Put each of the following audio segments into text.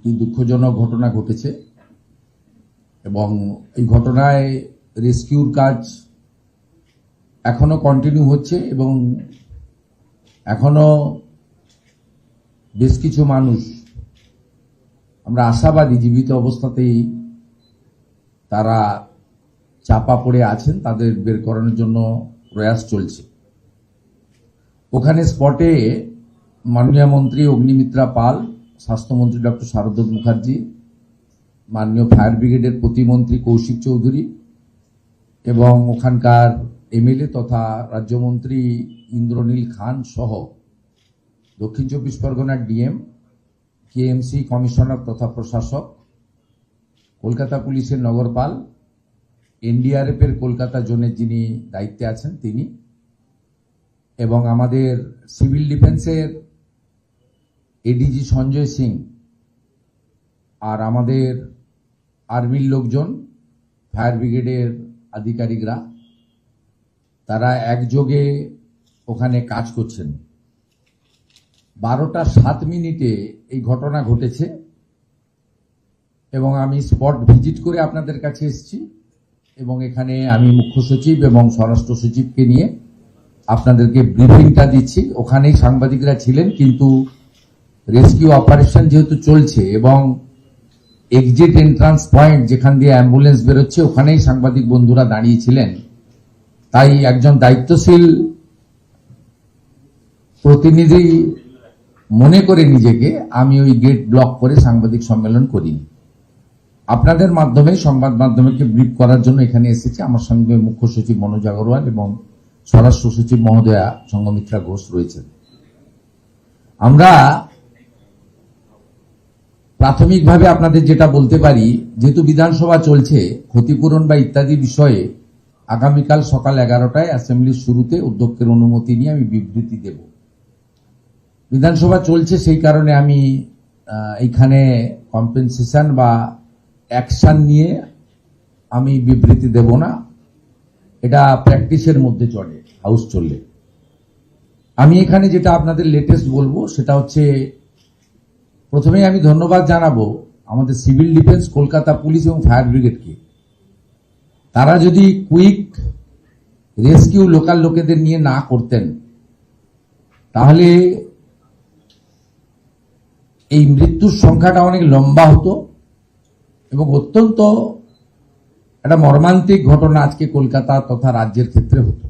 একটি দুঃখজনক ঘটনা ঘটেছে এবং এই ঘটনায় রেস্কিউর কাজ এখনো কন্টিনিউ হচ্ছে এবং এখনো বেশ কিছু মানুষ আমরা আশাবাদী জীবিত অবস্থাতেই তারা চাপা পড়ে আছেন, তাদের বের করানোর জন্য প্রয়াস চলছে। ওখানে স্পটে মাননীয় মন্ত্রী অগ্নিমিত্রা পাল, স্বাস্থ্যমন্ত্রী ডক্টর শারদ মুখার্জি, মাননীয় ফায়ার ব্রিগেডের প্রতিমন্ত্রী কৌশিক চৌধুরী এবং ওখানকার এমএলএ তথা রাজ্যমন্ত্রী ইন্দ্রনীল খান সহ দক্ষিণ চব্বিশ পরগনার ডিএম, কেএমসি কমিশনার তথা প্রশাসক, কলকাতা পুলিশের নগরপাল, এনডিআরএফের কলকাতা জোনের যিনি দায়িত্বে আছেন তিনি, এবং আমাদের সিভিল ডিফেন্সের এডিজি সঞ্জয় সিং আর আমাদের আর্মির লোকজন, ফায়ার ব্রিগেডের আধিকারিকরা, তারা একযোগে ওখানে কাজ করছেন। 12টা 7 মিনিটে এই ঘটনা ঘটেছে এবং আমি স্পট ভিজিট করে আপনাদের কাছে এসেছি এবং এখানে আমি মুখ্য সচিব এবং স্বরাষ্ট্র সচিবকে নিয়ে আপনাদেরকে ব্রিফিংটা দিচ্ছি। ওখানেই সাংবাদিকরা ছিলেন, কিন্তু রেস্কিউ অপারেশন যেহেতু চলছে এবং এক্সিট এন্ট্রান্স পয়েন্ট যেখান দিয়ে অ্যাম্বুলেন্স বেরোচ্ছে ওখানেই সাংবাদিক বন্ধুরা দাঁড়িয়েছিলেন, তাই একজন দায়িত্বশীল প্রতিনিধি মনে করে নিজেকে আমি ওই গেট ব্লক করে সাংবাদিক সম্মেলন করিনি। আপনাদের মাধ্যমে সংবাদ মাধ্যমকে ব্রিফ করার জন্য এখানে এসেছি। আমার সঙ্গে মুখ্য সচিব মনোজ আগরওয়াল এবং স্বরাষ্ট্র সচিব মহোদয়া সঙ্গমিত্রা ঘোষ রয়েছেন। আমরা প্রাথমিকভাবে আপনাদের যেটা বলতে পারি, যেহেতু বিধানসভা চলছে, ক্ষতিপূরণ বা ইত্যাদি বিষয়ে আগামীকাল সকাল 11টায় অ্যাসেম্বলির শুরুতে অধ্যক্ষের অনুমতি নিয়ে আমি বিবৃতি দেব। বিধানসভা চলছে, সেই কারণে আমি এইখানে কম্পেনসেশন বা অ্যাকশন নিয়ে আমি বিবৃতি দেব না, এটা প্র্যাকটিসের মধ্যে চলে, হাউস চললে। আমি এখানে যেটা আপনাদের লেটেস্ট বলবো সেটা হচ্ছে, প্রথমেই আমি ধন্যবাদ জানাবো আমাদের সিভিল ডিফেন্স, কলকাতা পুলিশ এবং ফায়ার ব্রিগেডকে। তারা যদি কুইক রেস্কিউ লোকাল লোকেদের নিয়ে না করতেন তাহলে এই মৃত্যুর সংখ্যাটা অনেক লম্বা হতো এবং অত্যন্ত একটা মর্মান্তিক ঘটনা আজকে কলকাতা তথা রাজ্যের ক্ষেত্রে হতো।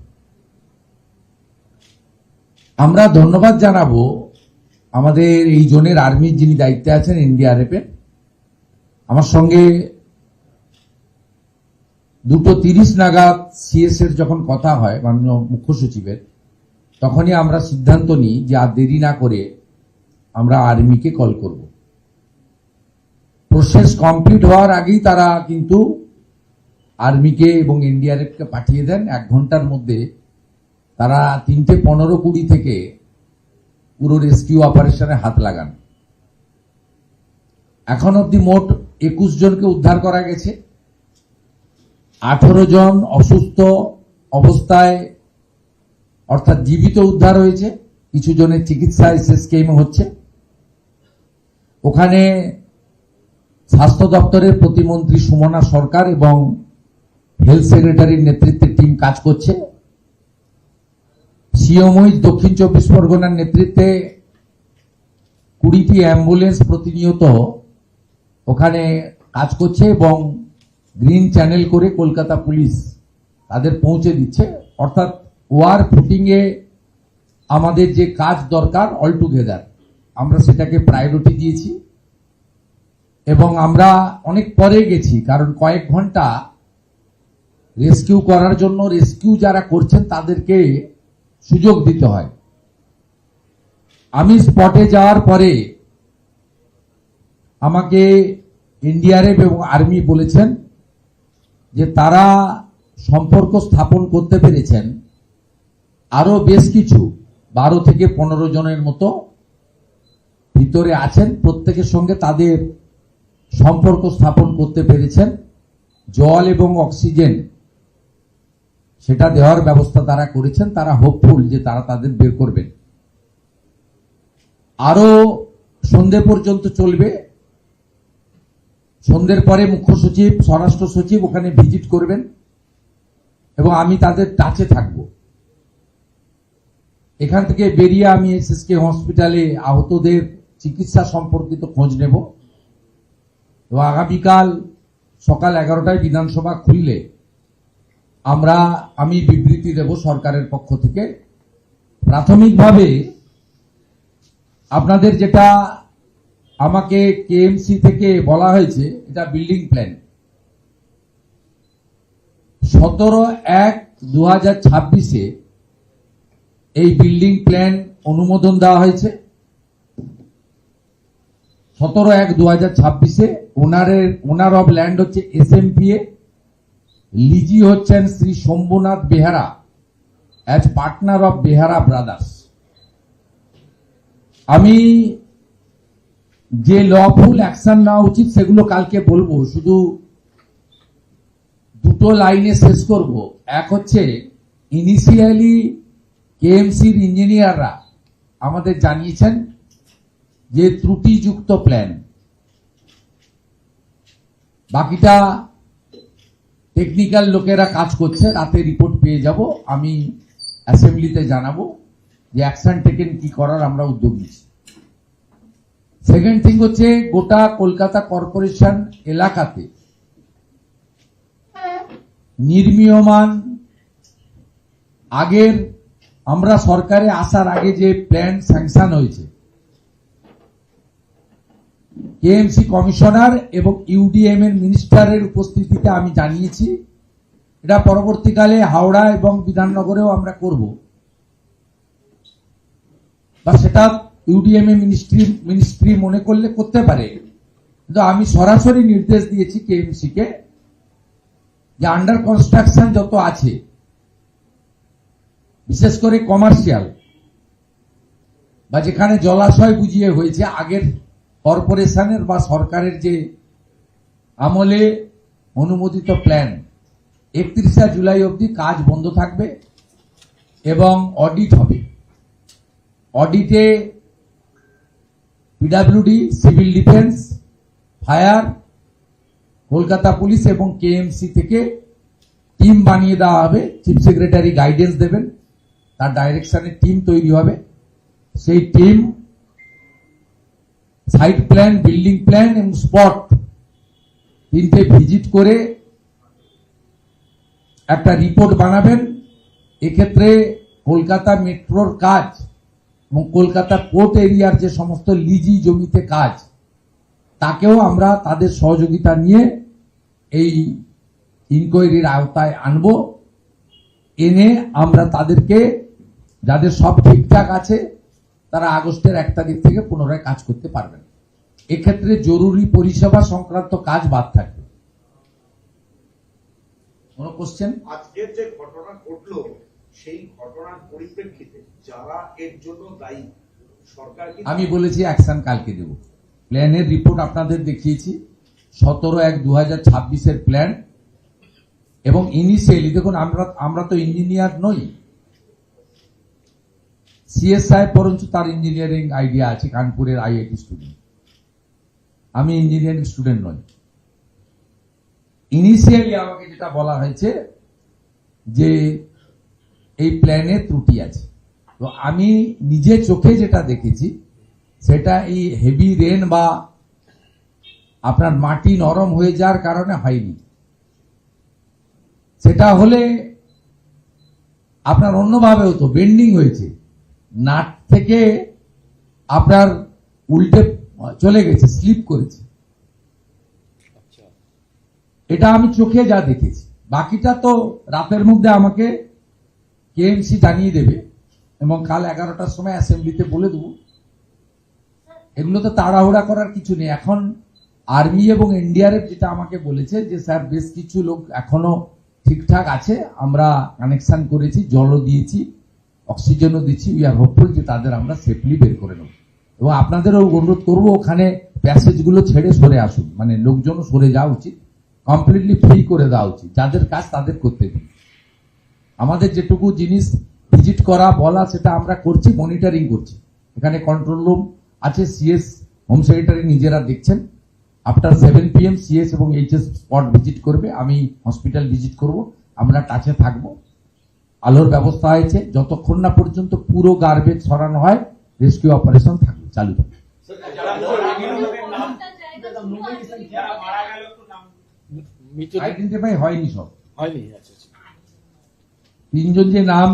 আমরা ধন্যবাদ জানাবো আমাদের এই জোনের আর্মির যিনি দায়িত্বে আছেন এনডিআরএফ এর। আমার সঙ্গে 2:30 নাগাদ সিএস এর যখন কথা হয় মাননীয় মুখ্য সচিবের, তখনই আমরা সিদ্ধান্ত নিই যে আর দেরি না করে আমরা আর্মিকে কল করব। প্রসেস কমপ্লিট হওয়ার আগেই তারা কিন্তু আর্মিকে এবং এনডিআরএফকে পাঠিয়ে দেন। 1 ঘন্টার মধ্যে তারা 3:15-20 থেকে পুরো রেস্কিউ অপারেশনে হাত লাগান। এখন অব্দি মোট 21 জনকে উদ্ধার করা গেছে। 18 জন অসুস্থ অবস্থায় অর্থাৎ জীবিত উদ্ধার হয়েছে, কিছু জনের চিকিৎসা এসএসকেএমে হচ্ছে। ওখানে স্বাস্থ্য দপ্তরের প্রতিমন্ত্রী সুমনা সরকার এবং হেলথ সেক্রেটারির নেতৃত্বে টিম কাজ করছে। সিএমওইচ দক্ষিণ 24 পরগনার নেতৃত্বে 20টি অ্যাম্বুলেন্স প্রতিনিয়ত ওখানে কাজ করছে এবং গ্রিন চ্যানেল করে কলকাতা পুলিশ তাদের পৌঁছে দিচ্ছে। অর্থাৎ ওয়ার ফুটিংয়ে আমাদের যে কাজ দরকার অল টুগেদার আমরা সেটাকে প্রায়োরিটি দিয়েছি এবং আমরা অনেক পরে গেছি, কারণ কয়েক ঘন্টা রেস্কিউ করার জন্য রেস্কিউ যারা করছেন তাদেরকে সুযোগ দিতে হয়। আমি স্পটে যাওয়ার পরে আমাকে এনডিআরএফ এবং আর্মি বলেছেন যে তারা সম্পর্ক স্থাপন করতে পেরেছেন আরো বেশ কিছু 12 থেকে 15 জনের মতো ভিতরে আছেন, প্রত্যেকের সঙ্গে তাদের সম্পর্ক স্থাপন করতে পেরেছেন। জল এবং অক্সিজেন সেটা দেওয়ার ব্যবস্থা তারা করেছেন। তারা হোপফুল যে তারা তাদের বের করবেন। আরো সন্ধে পর্যন্ত চলবে সন্ধ্যের পরে মুখ্য সচিব, স্বরাষ্ট্র সচিব ওখানে ভিজিট করবেন এবং আমি তাদের টাচে থাকব। এখান থেকে বেরিয়ে আমি এসএসকে হসপিটালে আহতদের চিকিৎসা সম্পর্কিত খোঁজ নেব এবং আগামীকাল সকাল 11টায় বিধানসভা খুললে আমি বিবৃতি দেব সরকারের পক্ষ থেকে। প্রাথমিকভাবে আপনাদের যেটা আমাকে কেএমসি থেকে বলা হয়েছে, এটা বিল্ডিং প্ল্যান 17/1/2026 এই বিল্ডিং প্ল্যান অনুমোদন দেওয়া হয়েছে। 17/1/2026 ওনার অফ ল্যান্ড হচ্ছে এসএমপিএ, লিজি হচ্ছেন Shri Shambhunath Behara as partner of Behara brothers. আমি যে লফুল অ্যাকশন নেওয়া উচিত সেগুলো কালকে বলবো, শুধু দুটো লাইনে শেষ করব। এক হচ্ছে, ইনিশিয়ালি কেএমসির ইঞ্জিনিয়াররা আমাদের জানিয়েছেন যে ত্রুটিযুক্ত প্ল্যান, বাকিটা টেকনিক্যাল লোকেরা কাজ করছে, রাতে রিপোর্ট পেয়ে যাব, আমি অ্যাসেম্বলিতে জানাবো যে অ্যাকশন টেকেন কি করার আমরা উদ্যোগ নিচ্ছি। সেকেন্ড থিং হচ্ছে, গোটা কলকাতা কর্পোরেশন এলাকাতে নির্মীয়মান আগের আমরা সরকারে আসার আগে যে প্ল্যান স্যাংশন হয়েছে, কেএমসি কমিশনার এবং ইউডিএম এর মিনিস্টারের উপস্থিতিতে আমি জানিয়েছি। এটা পরবর্তীকালে হাওড়া এবং বিধাননগরেও আমরা করব, বা সেটা ইউডিএম এ মিনিস্ট্রি মনে করলে করতে পারে, কিন্তু আমি সরাসরি নির্দেশ দিয়েছি কেএমসি কে যে আন্ডার কনস্ট্রাকশন যত আছে, বিশেষ করে কমার্শিয়াল বা যেখানে জলাশয় বুঝিয়ে হয়েছে, আগের কর্পোরেশনের বা সরকারের যে আমলে অনুমোদিত প্ল্যান, 31 জুলাই অবধি কাজ বন্ধ থাকবে এবং অডিট হবে। অডিটে PWD, civil defence, fire, Kolkata police এবং কেএমসি থেকে টিম বানিয়ে দেওয়া হবে। চিফ সেক্রেটারি গাইডেন্স দেবেন, তার ডাইরেকশনে টিম তৈরি হবে। সেই team site plan, building plan এবং স্পট তিনটে ভিজিট করে একটা রিপোর্ট বানাবেন। এক্ষেত্রে কলকাতা মেট্রোর কাজ এবং কলকাতা কোর্ট এরিয়ার যে সমস্ত লিজি জমিতে কাজ, তাকেও আমরা তাদের সহযোগিতা নিয়ে এই ইনকোয়ারির আওতায় আনব। এনে আমরা তাদেরকে, যাদের সব ঠিকঠাক আছে, তারা আগস্টের 1 তারিখ থেকে পুনরায় কাজ করতে পারবেন। এক্ষেত্রে জরুরি পরিষেবা সংক্রান্ত কাজ বাদ থাকবে। কোন কোশ্চেন? আজকের যে ঘটনা ঘটলো, সেই ঘটনার পরিপ্রেক্ষিতে যারা এর জন্য দায়ী, সরকার আমি বলেছি অ্যাকশন কালকে দেব। প্ল্যানের রিপোর্ট আপনাদের দেখিয়েছি, 17/1/2026 এর প্ল্যান। এবং ইনিশিয়ালি দেখুন, আমরা তো ইঞ্জিনিয়ার নই, সিএস সাহেব বরঞ্চ তার ইঞ্জিনিয়ারিং আইডিয়া আছে, কানপুরের আইআইটি স্টুডেন্ট, আমি ইঞ্জিনিয়ারিং স্টুডেন্ট নই। ইনিশিয়ালি আমাকে যেটা বলা হয়েছে যে এই প্ল্যানে ত্রুটি আছে, তো আমি নিজে চোখে যেটা দেখেছি সেটা এই হেভি রেন বা আপনার মাটি নরম হয়ে যাওয়ার কারণে হয়নি। সেটা হলে আপনার অন্যভাবে হতো, বেন্ডিং হয়েছে, নাট থেকে আপনার উল্টে চলে গেছে, স্লিপ করেছে। এটা আমি চোখে যা দেখেছি। বাকিটা তো রাতের মধ্যে আমাকে কেএমসি জানিয়ে দেবে এবং কাল 11টার সময় অ্যাসেম্বলিতে বলে দেবো। এগুলো তো তাড়াহুড়া করার কিছু নেই। এখন আর্মি এবং এনডিআরএফ যেটা আমাকে বলেছে যে স্যার বেশ কিছু লোক এখনো ঠিকঠাক আছে, আমরা কানেকশন করেছি, জলও দিয়েছি, অক্সিজেনও দিচ্ছি, উই আর হোপফুল যে তাদের আমরা সেফলি বের করে নেব। এবং আপনাদেরও অনুরোধ করবো ওখানে প্যাসেজগুলো ছেড়ে সরে আসুন, মানে লোকজনও সরে যাওয়া উচিত, কমপ্লিটলি ফ্রি করে দেওয়া উচিত, যাদের কাজ তাদের করতে দিন। আমাদের যেটুকু জিনিস ভিজিট করা বলা সেটা আমরা করছি, মনিটরিং করছি। এখানে কন্ট্রোল রুম আছে, সিএস হোম সেক্রেটারি নিজেরা দেখছেন আফটার 7 PM CS এবং HS স্পট ভিজিট করবে, আমি হসপিটাল ভিজিট করব, আমরা টাচে থাকবো। আলোর ব্যবস্থা হয়েছে, যতক্ষণ না পর্যন্ত পুরো গার্বেজ সরানো হয় রেস্কিউ অপারেশন থাকবে, চালু থাকবে। আইডেন্টিফাই হয়নি, সব হয়নি। আচ্ছা আচ্ছা। তিনজন যে নাম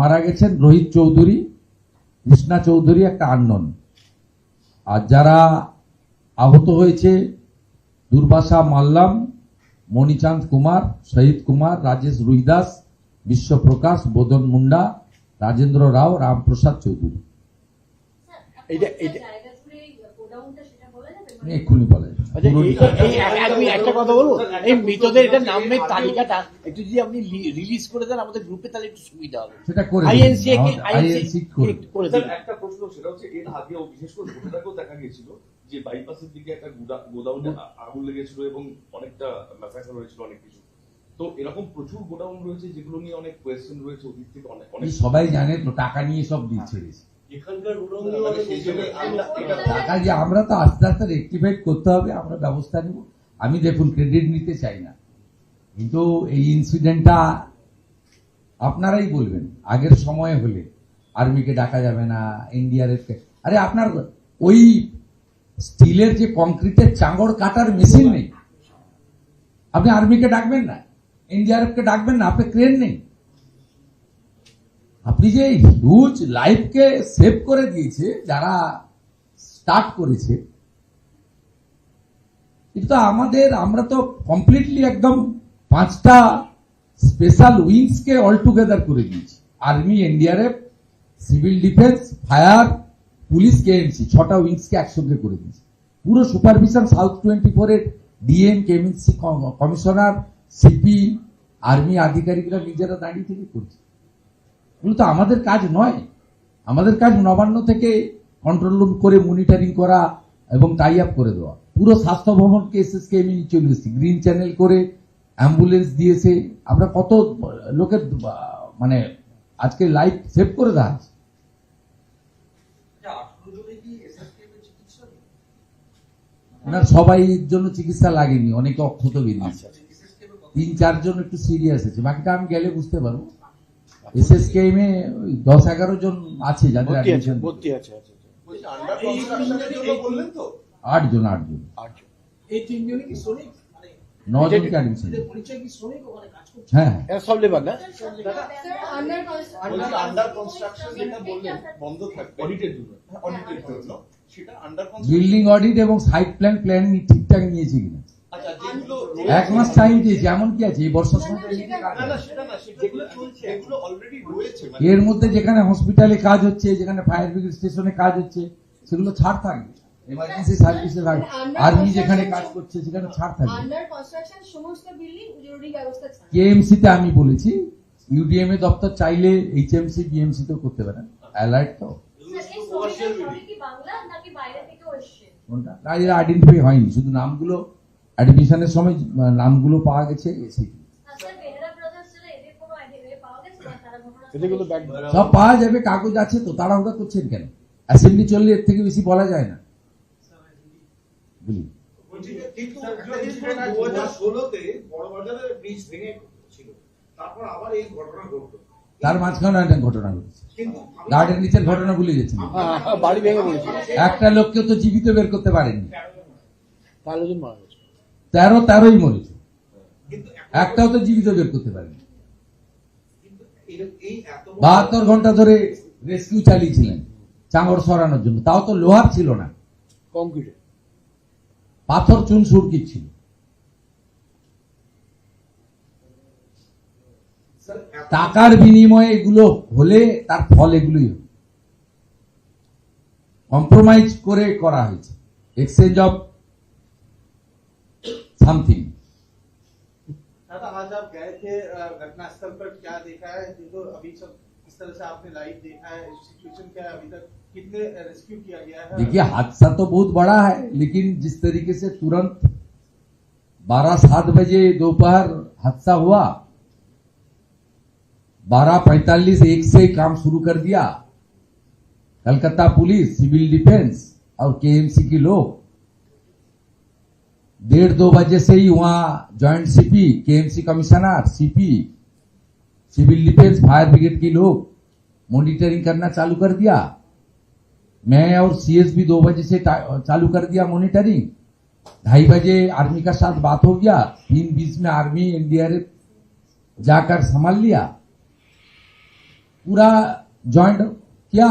মারা গেছেন, রোহিত চৌধুরী, কৃষ্ণা চৌধুরী, একটা আননোন। আর যারা আহত হয়েছে দুর্বাসা মাল্লাম, মণিচাঁদ কুমার, শহীদ কুমার, রাজেশ রুইদাস, বিশ্বপ্রকাশ, বোধন মুন্ডা, রাজেন্দ্র রাও, রামপ্রসাদ চৌধুরী। এক্ষুনি বলা যায়। আচ্ছা, আমি একটা কথা বলবো, এই মৃতদের এটা নামের তালিকাটা একটু যদি আপনি রিলিজ করে দেন আমাদের গ্রুপে, তাহলে একটু সুবিধা হবে। সেটা করে আইএনসি করে স্যার, দিন। একটা প্রশ্ন, সেটা হচ্ছে এর আগেও বিশেষ করে ঘটনাটাকেও দেখা গিয়েছিল যে বাইপাসের দিকে একটা গোডাউনে আগুন লেগেছিল এবং অনেকটা ম্যাসাকার হয়েছিল, অনেক কিছু। তো এরকম প্রচুর গোডাউন রয়েছে যেগুলো নিয়ে অনেক কোয়েশ্চেন রয়েছে, অতীত থেকে অনেক এই সবাই জানে তো, টাকা নিয়ে সব দিচ্ছে। এখানকার টাকা যে আমরা তো আস্তে আস্তে রেক্টিফাইড করতে হবে, আমরা ব্যবস্থা নেব। আমি দেখুন ক্রেডিট নিতে চাই না, কিন্তু এই ইনসিডেন্টটা আপনারাই বলবেন আগের সময়ে হলে আর্মিকে ডাকা যাবে না, এনডিআরএফ কে। আরে আপনার ওই স্টিলের যে কংক্রিটের চাঙড় কাটার মেশিন নেই, আপনি আর্মিকে ডাকবেন না, এনডিআরএফ কে ডাকবেন না, আপনি ক্রেন নেই। আপনি যে হিউজ লাইফকে সেভ করে দিয়েছে যারা স্টার্ট করেছে, এটা তো আমরা তো কমপ্লিটলি একদম 5টা স্পেশাল উইংস কে অল টুগেদার করে দিয়েছি। Army, NDRF, civil defence, fire, police, KMC, 6টা উইংস কে একসঙ্গে করে দিয়েছি। পুরো সুপারভিশন সাউথ 24 এর DM, KMC commissioner, CP, army আধিকারিকরা নিজেরা দাঁড়িয়ে থেকে করছে। এগুলো তো আমাদের কাজ নয়। আমাদের কাজ নবান্ন থেকে কন্ট্রোল রুম করে মনিটরিং করা এবং টাই আপ করে দেওয়া। পুরো স্বাস্থ্য ভবনকে এসএসকে আমি চলে এসেছি, গ্রিন চ্যানেল করে অ্যাম্বুলেন্স দিয়েছে। আমরা কত লোকের মানে আজকে লাইফ সেভ করে দেওয়া আছে। ওনার সবাই জন্য চিকিৎসা লাগেনি, অনেকে অক্ষত বেরিয়েছে, 3-4 জন একটু সিরিয়াস আছে, বাকিটা আমি গেলে বুঝতে পারবো। এসএসকেএম এ 10-11 জন আছে যাদের অ্যাডমিশন, ভর্তি আছে। 8 জন। এই তিনজনই কি শ্রমিক? 9 জনকে অ্যাডমিশন, এদের পরিচয় কি শ্রমিক ওখানে কাজ করছে? হ্যাঁ। এরা সব লেবার না? আন্ডার কনস্ট্রাকশন যেটা বললেন বন্ধ থাকবে অডিটের জন্য। অডিটের জন্য, সেটা আন্ডার বিল্ডিং অডিট এবং সাইট প্ল্যান ঠিকঠাক নিয়েছে কিনা, আচ্ছা যেগুলো 1 মাস টাইম দিয়েছে। এমন কি আছে এই বর্ষার সময়? না সেটা না, যেগুলো চলছে এগুলো অলরেডি রয়েছে, মানে এর মধ্যে যেখানে হসপিটালে কাজ হচ্ছে, যেখানে ফায়ার ব্রিগেড স্টেশনে কাজ হচ্ছে, সেগুলো ছাড় থাকবে। এমার্জেন্সি সার্ভিসে থাকবে। আর্মি যেখানে কাজ করছে সেখানে ছাড় থাকবে। আন্ডার কনস্ট্রাকশন সমস্ত বিল্ডিং জরুরি ব্যবস্থা ছাড়া। কেএমসি তে আমি বলেছি ইউডিএমএ দপ্তর চাইলে এইচএমসি, বিএমসি তেও করতে পারেন, অ্যালার্ট তো। কোনটা এরা আইডেন্টিফাই হয়নি, শুধু নামগুলো অ্যাডমিশনের সময় নামগুলো পাওয়া গেছে। এদেরগুলো ব্যাগ সব পাওয়া যাবে, কাগজ আছে তো, তাড়াহুড়া করছেন কেন? অ্যাসেম্বলি চললে এর থেকে বেশি বলা যায় না, বুঝলি। কিন্তু 2016-তে বড়বাজারের ব্রিজ ভেঙে ছিল, তারপর আবার এই ঘটনা ঘটলো। তার মাঝখানে অনেক ঘটনা ঘটেছে। কিন্তু গার্ডের নিচের ঘটনা ভুলে গেছেন। বাড়ি ভেঙে পড়েছিল, একটা লোককে তো জীবিত বের করতে পারেননি, 13 জন মারা গেছে। 13ই মরেছে, কিন্তু একটাও তো জীবিত বের করতে পারেনি। এই এত বড় 72 ঘন্টা ধরে রেস্কিউ চালিয়েছিলেন চাঙড় সরানোর জন্য, তাও তো লোহার ছিল না, কংক্রিটে পাথর চুন সুরকি ছিল। স্যার, এত- টাকার বিনিময়ে এগুলো হলে তার ফল এগুলোই কম্প্রোমাইজ করে করা হয়েছে, এক্সচেঞ্জ অফ সামথিং। दादा आज आप गए थे घटनास्थल पर, क्या देखा है? जो अभी सब इस तरह से आपने लाइव देखा है, सिचुएशन क्या है अभी तक, कितने रेस्क्यू किया गया है? देखिए हादसा तो बहुत बड़ा है, लेकिन जिस तरीके से तुरंत 12-7 बजे दोपहर हादसा हुआ, 12:45 1 से काम शुरू कर दिया कलकत्ता पुलिस, सिविल डिफेंस और केएमसी के लोग। 1:30-2 बजे से ही वहां joint CP, KMC commissioner, CP, civil defence, fire brigade के लोग मॉनिटरिंग करना चालू कर दिया। मैं और सीएस भी 2 बजे से चालू कर दिया मॉनिटरिंग। 2:30 बजे आर्मी का साथ बात हो गया। 3:20 में आर्मी एनडीआरएफ जाकर संभाल लिया। पूरा ज्वाइंट किया,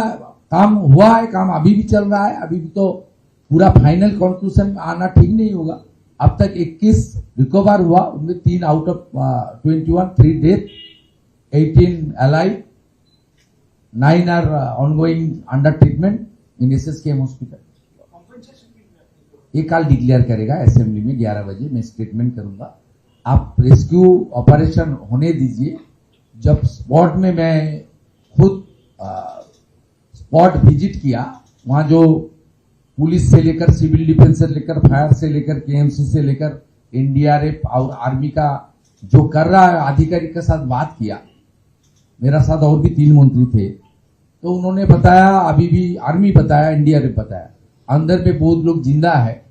काम हुआ है, काम अभी भी चल रहा है। अभी भी तो पूरा फाइनल कंक्लूजन में आना ठीक नहीं होगा। अब तक 21 रिकवर हुआ, उनमें 3 out of 21, 3 death, 18 alive, 9 are ongoing under treatment in SSKM hospital. ये कल डिक्लेयर करेगा असेंबली में 11 बजे, मैं स्टेटमेंट करूंगा। आप रेस्क्यू ऑपरेशन होने दीजिए। जब स्पॉट में मैं खुद स्पॉट विजिट किया, वहां जो पुलिस से लेकर, सिविल डिफेंस से लेकर, फायर से लेकर, केएमसी से लेकर, एनडीआरएफ और आर्मी का जो कर रहा है अधिकारी के साथ बात किया। मेरा साथ और भी 3 मंत्री थे, तो उन्होंने बताया, अभी भी आर्मी बताया, एनडीआरएफ बताया, अंदर में बहुत लोग जिंदा है,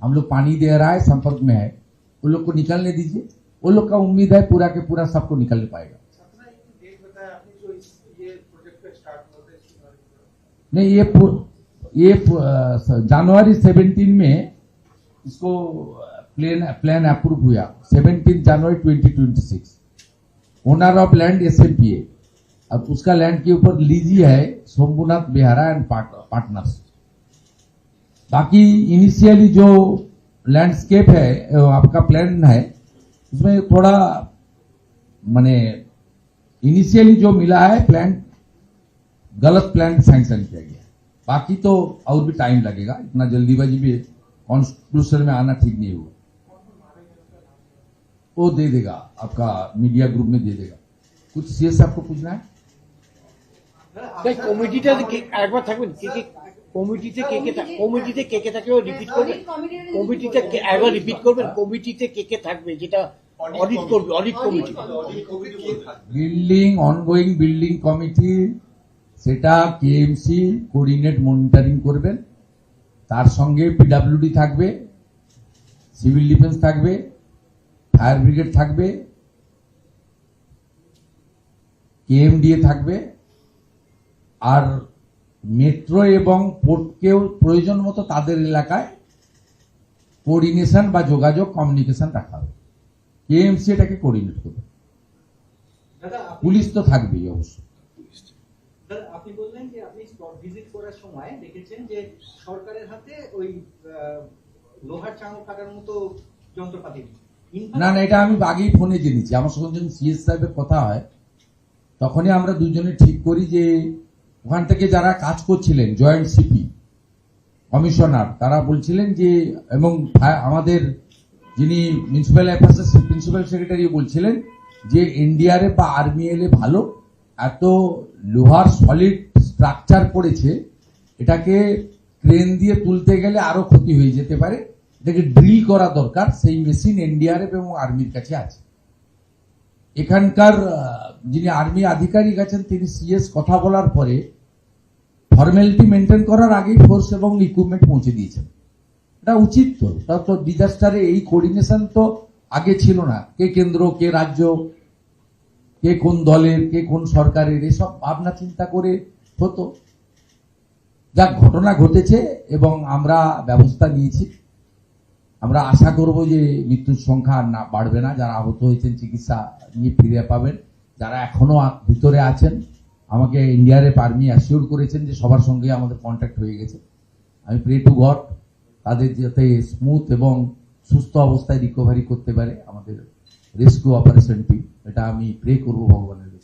हम लोग पानी दे रहा है, संपर्क में है, उन लोग को निकलने दीजिए। उन लोग का उम्मीद है पूरा के पूरा सबको निकलने पाएगा। डेट बताया आपने जो ये प्रोजेक्ट का स्टार्ट हुआ था इसके बारे में? नहीं, ये जनवरी 17 में इसको प्लान अप्रूव हुआ। 17 जनवरी 2026। Owner of land SMPA. अब उसका लैंड के ऊपर लीजी है सोमनाथ बेहारा एंड पार्टनर्स। बाकी इनिशियली जो लैंडस्केप है, आपका प्लान है, उसमें थोड़ा माने इनिशियली जो मिला है प्लान, गलत प्लान सैंक्शन किया गया। बाकी तो और भी टाइम लगेगा, इतना जल्दीबाजी भी कॉन्स्टिट्यूशन में आना ठीक नहीं होगा। वो दे देगा, आपका मीडिया ग्रुप में दे देगा। कुछ सीएस आपको पूछना है? তাই কমিটিটা একবার থাকবেন, কমিটিতে কে কে থাকবে রিপিট করবেন? কমিটিতে একবার রিপিট করবেন, কমিটিতে কে থাকবে যেটা অডিট করবে, audit committee. Building ongoing building committee, সেটা কেএমসি কোঅর্ডিনেট মনিটরিং করবেন। তার সঙ্গে পিডব্লিউডি থাকবে, সিভিল ডিফেন্স থাকবে, ফায়ার ব্রিগেড থাকবে, কেএমডিএ থাকবে, আর মেট্রো এবং পোর্টকেও প্রয়োজন মতো তাদের এলাকায় কোঅর্ডিনেশন বা যোগাযোগ কমিউনিকেশন রাখা হবে। কেএমসি এটাকে কোঅর্ডিনেট করবে। দাদা পুলিশ তো থাকবেই অবশ্যই। দাদা আপনি বললেন যে আপনি স্পট ভিজিট করার সময় দেখেছেন যে সরকারের হাতে ওই লোহার চাঙড় কাটার মতো যন্ত্রপাতি নেই। না না, এটা আমি আগেই ফোনে জেনেছি। আমার সঙ্গে যখন সিএস সাহেবের কথা হয়, তখনই আমরা দুজনে ঠিক করি যে ওখান থেকে যারা কাজ করছিলেন, জয়েন্ট সিপি, কমিশনার, তারা বলছিলেন যে, এবং আমাদের যিনি মিউনিসিপ্যাল অ্যাফেয়ার্সের প্রিন্সিপাল সেক্রেটারি বলছিলেন যে এনডিআরএফ বা আর্মি এলে ভালো, এত লোহার সলিড স্ট্রাকচার পড়েছে, এটাকে ক্রেন দিয়ে তুলতে গেলে আরো ক্ষতি হয়ে যেতে পারে, এটাকে ড্রিল করা দরকার। সেই মেশিন এনডিআরএফ এবং আর্মির কাছে আছে। এখানকার যিনি আর্মি আধিকারিক আছেন, তিনি সিএস কথা বলার পরে ফর্মালিটি মেনটেন করার আগেই ফোর্স এবং ইকুইপমেন্ট পৌঁছে দিয়েছেন। এটা উচিত তো, তা তো ডিজাস্টারে এই কোঅর্ডিনেশন তো আগে ছিল না। কে কেন্দ্র, কে রাজ্য, কে কোন দলের, কে কোন সরকারের, এসব ভাবনা চিন্তা করে হতো। যা ঘটনা ঘটেছে এবং আমরা ব্যবস্থা নিয়েছি। আমরা আশা করব যে মৃত্যুর সংখ্যা না বাড়বে না। যারা আহত হয়েছেন চিকিৎসা নিয়ে ফিরে পাবেন। যারা এখনো ভিতরে আছেন, আমাকে এনডিআরএফ আর্মি অ্যাসিওর করেছেন যে সবার সঙ্গে আমাদের কন্ট্যাক্ট হয়ে গেছে। আমি প্রে টু গড তাদের যাতে স্মুথ এবং সুস্থ অবস্থায় রিকভারি করতে পারে আমাদের রেস্কিউ অপারেশন টিম। এটা আমি প্রে করবো ভগবানের কাছে।